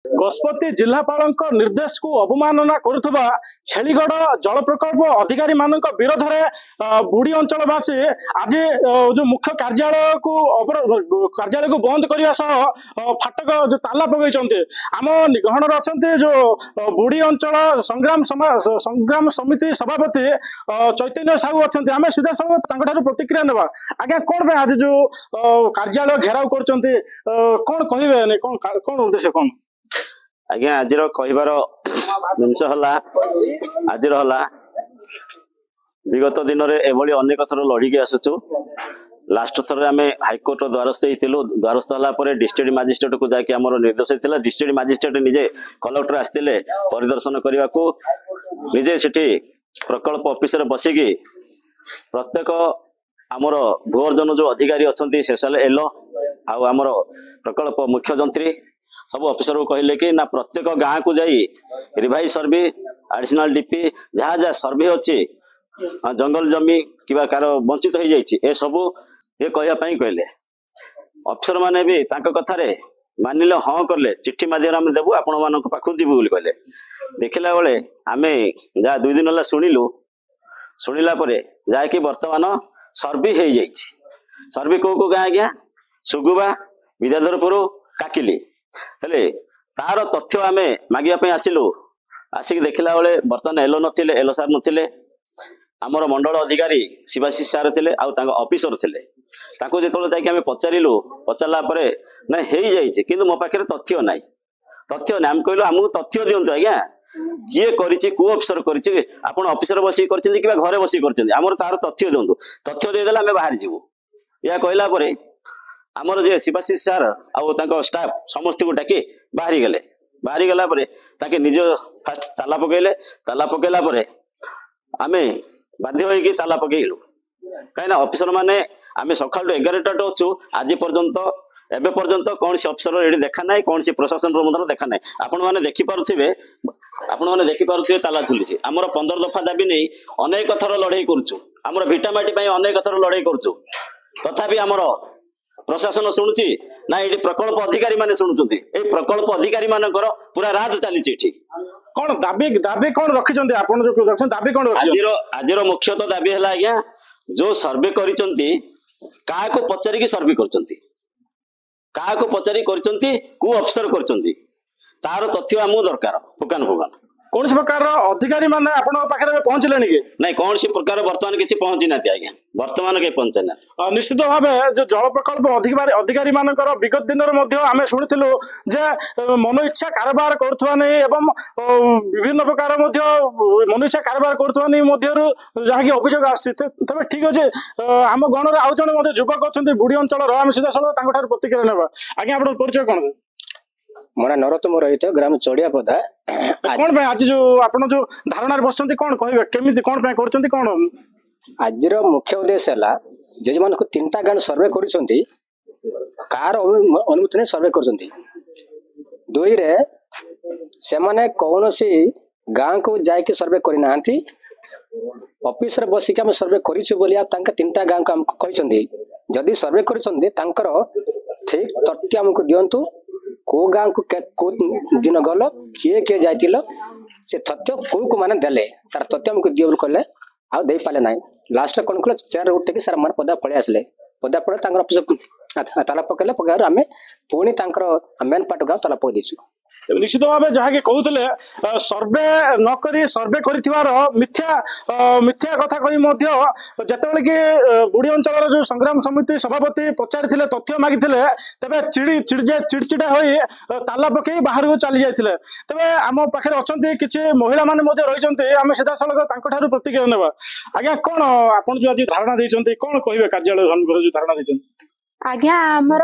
गजपति जिलापाल निर्देश को अवमानना करुवा छेलीगढ़ जल प्रकल्प अधिकारी मान विरोध में बुड़ी अंचलवासी आज जो मुख्य कार्यालय को बंद करने फाटक जो ताला पकड़ आम निगहन अच्छा जो बुड़ी अंचल संग्राम समिति सभापति चैतन्य साहू अच्छा आम सीधा सब प्रतिक्रिया ना आज्ञा कौन आज जो कार्यालय घेराव कर कौन कहे कौन उद्देश्य कौन आज्ञा आज कहबार जिनस आज विगत दिन में एभली अनेक थर लड़िकी आसुचु लास्ट थर आम हाइकोर्ट द्वारस्थ होइथिलु द्वारस्थ होला डिस्ट्रिक्ट मजिस्ट्रेट को जाके आमर निर्देश होता डिस्ट्रिक्ट मजिस्ट्रेट निजे कलेक्टर आसते परिदर्शन करने को निजे सेठी प्रकल्प ऑफिस बसिकी प्रत्येक आमर भूअर्जन जो अधिकारी अच्छा स्पेशल एलो आमर प्रकल्प मुख्य जंत्री सब ऑफिसर को कहले कि ना प्रत्येक गाँव को जाई रिवाइज सर्वे एडिशनल डीपी जहाँ जहाँ सर्वे अच्छी जंगल जमी कि कार वंचित हो जाए सबू ये कहवाई कहले अफिसर मैंने भी कथार मानिले हाँ कले चिट्ठी माध्यम देवु आपण मान पाखु जीवु बोली कहले देखला बेले आम जहाँ 2 दिन है शुणिलु शुणिला जहाँकि बर्तमान सर्वे हो जाइए सर्वे कौ कौ गाँ आज्ञा सुगुबा विद्याधरपुर काकिली हेले तार तथ्य आम मागिया आसिलु आसिक देखला बेले बर्तमान एलो नथिले एलो सार नथिले आमर मंडल अधिकारी शिवाशी सार थे ऑफिसर थे जो जाकि पचारू पचारा ना हो जाए कि मो पाखे तथ्य ना तथ्य ना आम कहलु आमको तथ्य दिंतु आज्ञा किए कौ अफिसर करफिसर बस कि घरे बस कर तार तथ्य दिंतु तथ्य देदेला आम बाहर जीवु या कहला आमर जे शिवाशीष सार आउ स्टाफ समस्त को डाकी बाहरी गला निज फास्ट ताला पकईला आम बाध्य होगी ताला पकईलु कहीं अफिसर माने आम सका 11टा अच्छु आज पर्यंत एबे पर्यंत कौन सी अफिसर ये देखा ना कौन सी प्रशासन देखा ना आपण मैंने देखिपे ताला झुली आमर 15 दफा दाबी नहीं अनेक थर लड़ाई करुचु आमर भिटामाटी अनेक थर लड़ाई करुचु तथापि आमर प्रशासन शुणुची ना ये प्रकल्प अधिकारी माने शुणुचंती ए प्रकल्प अधिकारी मानकर पूरा राज चली कौन दाबी दाबी कौन रखिछन्ते आपण जो रखछन दाबी कौन रखिछन आजिर मुख्यतः दाबी है आज्ञा जो सर्वे करिसंती का को पचारि की सर्वे करचंती का को पचारि करचंती को अफसर करचंती तार तथ्य हमु दरकार पुकान कौन प्रकार अधिकारी माने आपण पाखरे पहुंचले कि नहीं कौन सी प्रकार वर्तमान किसी पहुंची ना आज्ञा वर्तमान के पहुंचे ना निश्चित भाव जो जल प्रकल्प अधिकारी मानकर विगत दिन आम शुणुलु जे मन इच्छा कारबार करुवा नहीं एवं विभिन्न प्रकार मन इच्छा कारबार करुवा नहीं जहाँकि अभियोग आते ठीक अच्छे आम गण आउ जड़े युवक अच्छा बुढ़ी अंचल आम सीधा सड़क प्रतिक्रिया ना आज्ञा आप परिचय कौन मोना नरोत्तम रहित ग्राम चढ़ियापदा कौन आज जो आपण जो धारणा बसते कौन कहे केमी कौन कौन आज मुख्य उद्देश्य है जो मान 3टा गाँव सर्वे कार अनुमति नहीं सर्वे कर 2 रे से माने कौन सी गाँव को जाके सर्वे करना ऑफिस रे बसिक आम सर्वे कर 3टा गाँव को आमको कहते जदि सर्वे कर ठीक तथ्य आमको दिंतु को गाँव को दिन गल किए किए जाइल से तथ्य को माने देले तार तथ्य आमको दियो कहले आ दे पाले ना लास्ट कौन कल चेयर उठे सार मान पदा पलि आसले पदा पड़े ऑफिस ताला पकड़े पकड़ आम पुणी मेन पार्ट गाँव ताला पकड़ देचु निश्चित भाव जहाँकि कहते सर्वे नक सर्वे कर मिथ्या कथा कही जिते कि बुढ़ी अंचल जो संग्राम समिति सभापति पचारि तथ्य मागी तेरे चिड़चिड़ा हो ताला पकई बाहर को चली जाते तेरे आम पाखे अच्छा किसी महिला मैंने रही आम सीधा सड़क प्रतिक्रिया ना आज्ञा कौन आप जो आज धारणा देते कौन कहे कार्यालय जो धारणा देते आज्ञा आमर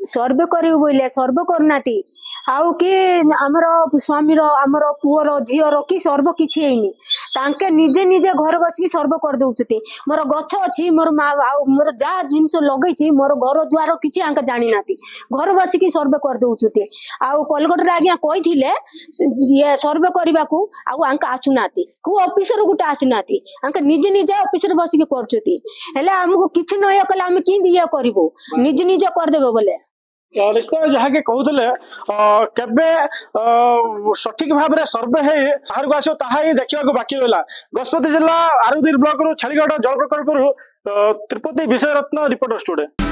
सर्वे करू बोले सर्वे करना आउ कि आमर स्वामी आमर पुअर झीर कि सर्व किसी तांके निजे निजे घर बसिक सर्व कर दउछते मोर गछ अछि मोर मोर जा जिनस लगैछि मोर घर द्वार किछि आंका जानि नाती घर बसिक सर्व कर दउछते आउ कलकट रे आज्ञा कहिथिले ये सर्व करबा को आउ आंका आसुनाती को ऑफिसर गुटे आसिनाती आंका निजे निजे ऑफिसर बसिक करछती हेले हमको किछि नय कला हम कि दिया करबो निजे निजे कर देबो बोले निश्चय जहाँकि कहते केबे सठिक भाव में सर्वे है बाहर को आसो ताहा ही देखा बाकी रहा। गजपति जिला आरुदिर ब्लॉक छेलीगढ़ जल प्रकल्प तिरुपति विषय रत्न रिपोर्टर स्टूडियो।